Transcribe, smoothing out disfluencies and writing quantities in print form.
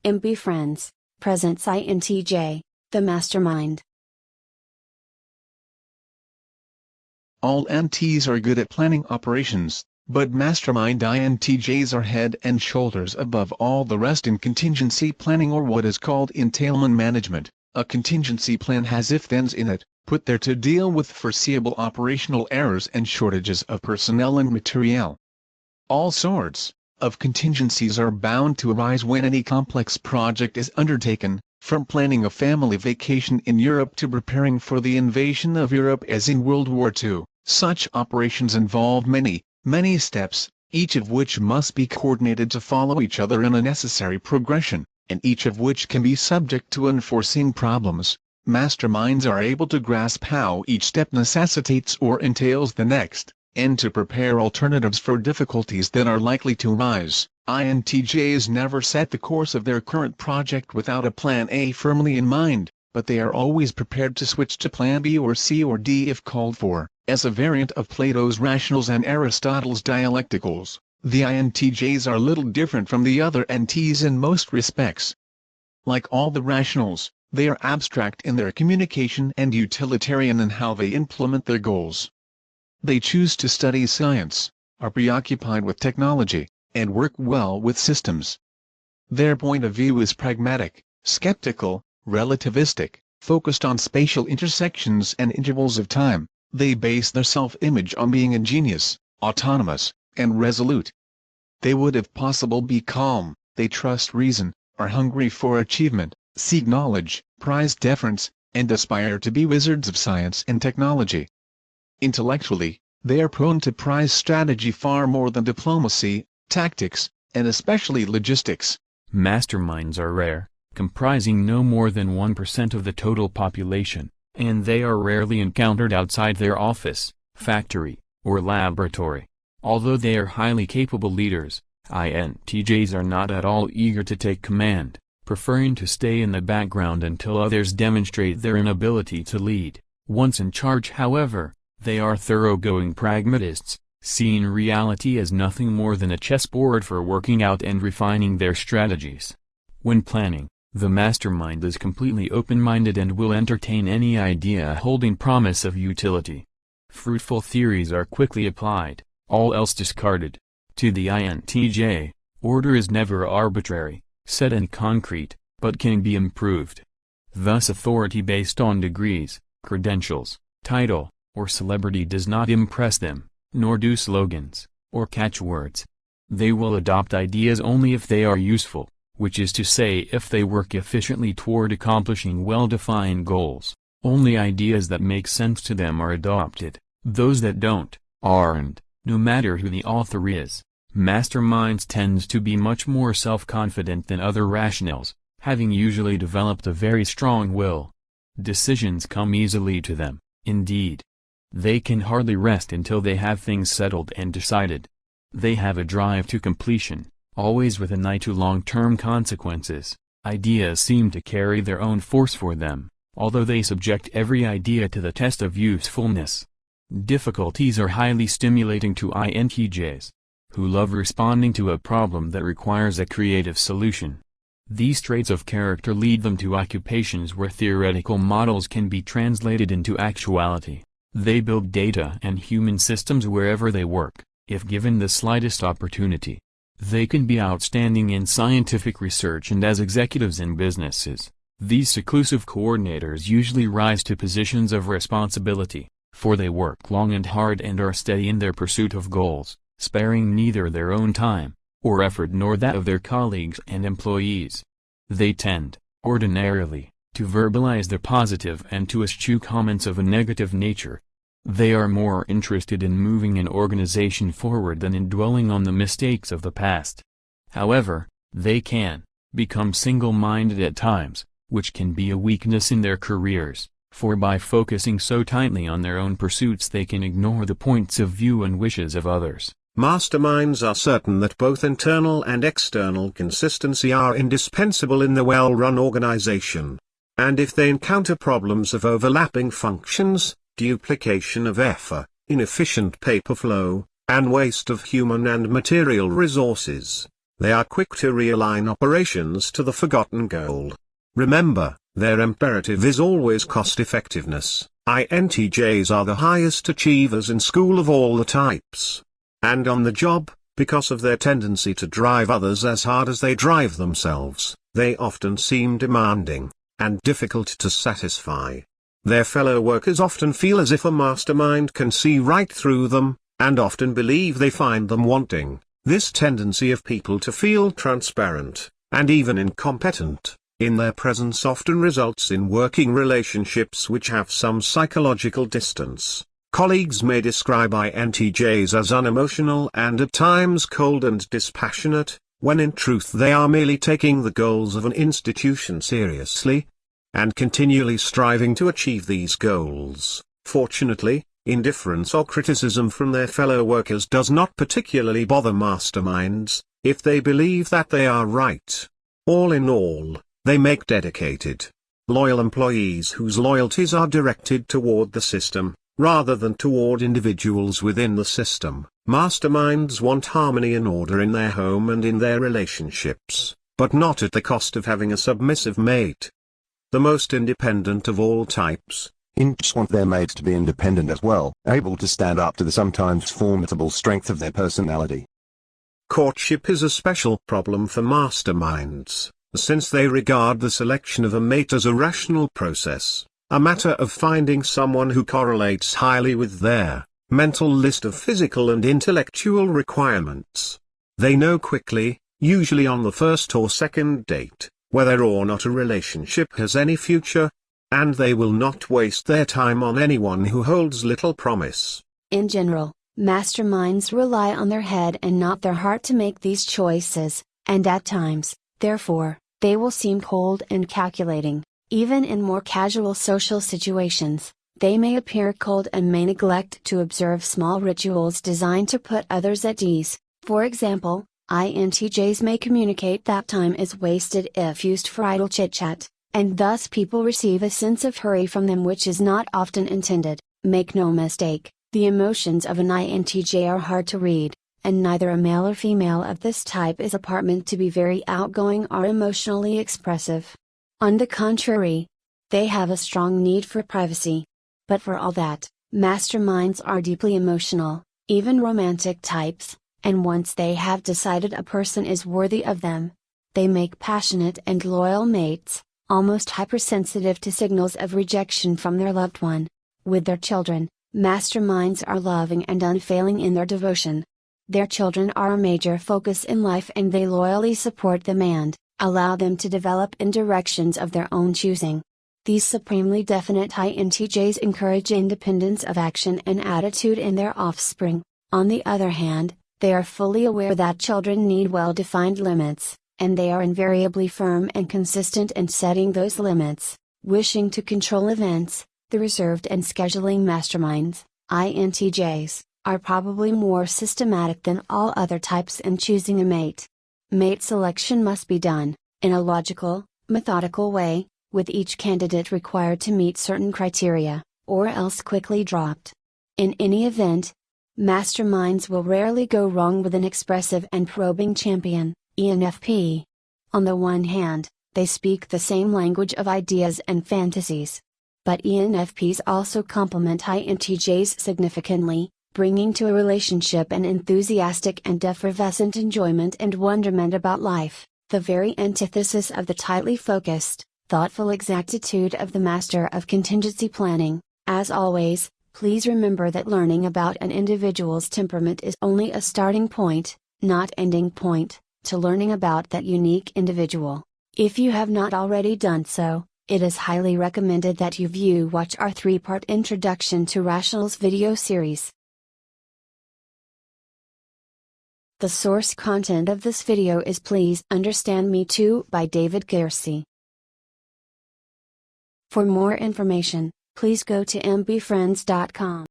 MBFriends presents INTJ, the Mastermind. All NTs are good at planning operations, but Mastermind INTJs are head and shoulders above all the rest in contingency planning, or what is called entailment management. A contingency plan has if-thens in it, put there to deal with foreseeable operational errors and shortages of personnel and materiel. All sorts of contingencies are bound to arise when any complex project is undertaken, from planning a family vacation in Europe to preparing for the invasion of Europe as in World War II. Such operations involve many steps, each of which must be coordinated to follow each other in a necessary progression, and each of which can be subject to unforeseen problems. Masterminds are able to grasp how each step necessitates or entails the next, and to prepare alternatives for difficulties that are likely to arise. INTJs never set the course of their current project without a plan A firmly in mind, but they are always prepared to switch to plan B or C or D if called for. As a variant of Plato's rationals and Aristotle's dialecticals, the INTJs are little different from the other NTs in most respects. Like all the rationals, they are abstract in their communication and utilitarian in how they implement their goals. They choose to study science, are preoccupied with technology, and work well with systems. Their point of view is pragmatic, skeptical, relativistic, focused on spatial intersections and intervals of time. They base their self-image on being ingenious, autonomous, and resolute. They would if possible be calm, they trust reason, are hungry for achievement, seek knowledge, prize deference, and aspire to be wizards of science and technology. Intellectually, they are prone to prize strategy far more than diplomacy, tactics, and especially logistics. Masterminds are rare, comprising no more than 1% of the total population, and they are rarely encountered outside their office, factory, or laboratory. Although they are highly capable leaders, INTJs are not at all eager to take command, preferring to stay in the background until others demonstrate their inability to lead. Once in charge, however, they are thoroughgoing pragmatists, seeing reality as nothing more than a chessboard for working out and refining their strategies. When planning, the mastermind is completely open-minded and will entertain any idea holding promise of utility. Fruitful theories are quickly applied, all else discarded. To the INTJ, order is never arbitrary, set and concrete, but can be improved. Thus authority based on degrees, credentials, title, or celebrity does not impress them, nor do slogans, or catchwords. They will adopt ideas only if they are useful, which is to say if they work efficiently toward accomplishing well-defined goals. Only ideas that make sense to them are adopted. Those that don't, aren't, no matter who the author is. Masterminds tend to be much more self-confident than other rationals, having usually developed a very strong will. Decisions come easily to them, indeed. They can hardly rest until they have things settled and decided. They have a drive to completion, always with an eye to long-term consequences. Ideas seem to carry their own force for them, although they subject every idea to the test of usefulness. Difficulties are highly stimulating to INTJs, who love responding to a problem that requires a creative solution. These traits of character lead them to occupations where theoretical models can be translated into actuality. They build data and human systems wherever they work, if given the slightest opportunity. They can be outstanding in scientific research and as executives in businesses. These seclusive coordinators usually rise to positions of responsibility, for they work long and hard and are steady in their pursuit of goals, sparing neither their own time, or effort nor that of their colleagues and employees. They tend, ordinarily, to verbalize their positive and to eschew comments of a negative nature. They are more interested in moving an organization forward than in dwelling on the mistakes of the past. However, they can become single-minded at times, which can be a weakness in their careers, for by focusing so tightly on their own pursuits they can ignore the points of view and wishes of others. Masterminds are certain that both internal and external consistency are indispensable in the well-run organization. And if they encounter problems of overlapping functions, duplication of effort, inefficient paper flow, and waste of human and material resources, They are quick to realign operations to the forgotten goal. Remember, their imperative is always cost-effectiveness. INTJs are the highest achievers in school of all the types. And on the job, because of their tendency to drive others as hard as they drive themselves, they often seem demanding and difficult to satisfy. Their fellow workers often feel as if a mastermind can see right through them, and often believe they find them wanting. This tendency of people to feel transparent, and even incompetent, in their presence often results in working relationships which have some psychological distance. Colleagues may describe INTJs as unemotional and at times cold and dispassionate, when in truth they are merely taking the goals of an institution seriously, and continually striving to achieve these goals. Fortunately, indifference or criticism from their fellow workers does not particularly bother masterminds, if they believe that they are right. All in all, they make dedicated, loyal employees whose loyalties are directed toward the system, rather than toward individuals within the system. Masterminds want harmony and order in their home and in their relationships, but not at the cost of having a submissive mate. The most independent of all types, INTJs want their mates to be independent as well, able to stand up to the sometimes formidable strength of their personality. Courtship is a special problem for masterminds, since they regard the selection of a mate as a rational process, a matter of finding someone who correlates highly with their mental list of physical and intellectual requirements. They know quickly, usually on the first or second date, whether or not a relationship has any future, and they will not waste their time on anyone who holds little promise. In general, masterminds rely on their head and not their heart to make these choices, and at times, therefore, they will seem cold and calculating. Even in more casual social situations, they may appear cold and may neglect to observe small rituals designed to put others at ease. For example, INTJs may communicate that time is wasted if used for idle chit-chat, and thus people receive a sense of hurry from them which is not often intended. Make no mistake, the emotions of an INTJ are hard to read, and neither a male or female of this type is meant to be very outgoing or emotionally expressive. On the contrary, they have a strong need for privacy. But for all that, masterminds are deeply emotional, even romantic types, and once they have decided a person is worthy of them, they make passionate and loyal mates, almost hypersensitive to signals of rejection from their loved one. With their children, masterminds are loving and unfailing in their devotion. Their children are a major focus in life and they loyally support them and allow them to develop in directions of their own choosing. These supremely definite INTJs encourage independence of action and attitude in their offspring. On the other hand, they are fully aware that children need well-defined limits, and they are invariably firm and consistent in setting those limits. Wishing to control events, the reserved and scheduling masterminds, INTJs, are probably more systematic than all other types in choosing a mate. Mate selection must be done, in a logical, methodical way, with each candidate required to meet certain criteria, or else quickly dropped. In any event, masterminds will rarely go wrong with an expressive and probing champion, ENFP. On the one hand, they speak the same language of ideas and fantasies. But ENFPs also complement INTJs significantly, bringing to a relationship an enthusiastic and effervescent enjoyment and wonderment about life, the very antithesis of the tightly focused, thoughtful exactitude of the master of contingency planning. As always, please remember that learning about an individual's temperament is only a starting point, not ending point, to learning about that unique individual. If you have not already done so, it is highly recommended that you watch our 3-part Introduction to Rationals video series. The source content of this video is Please Understand Me Too by David Gersey. For more information, please go to mbfriends.com.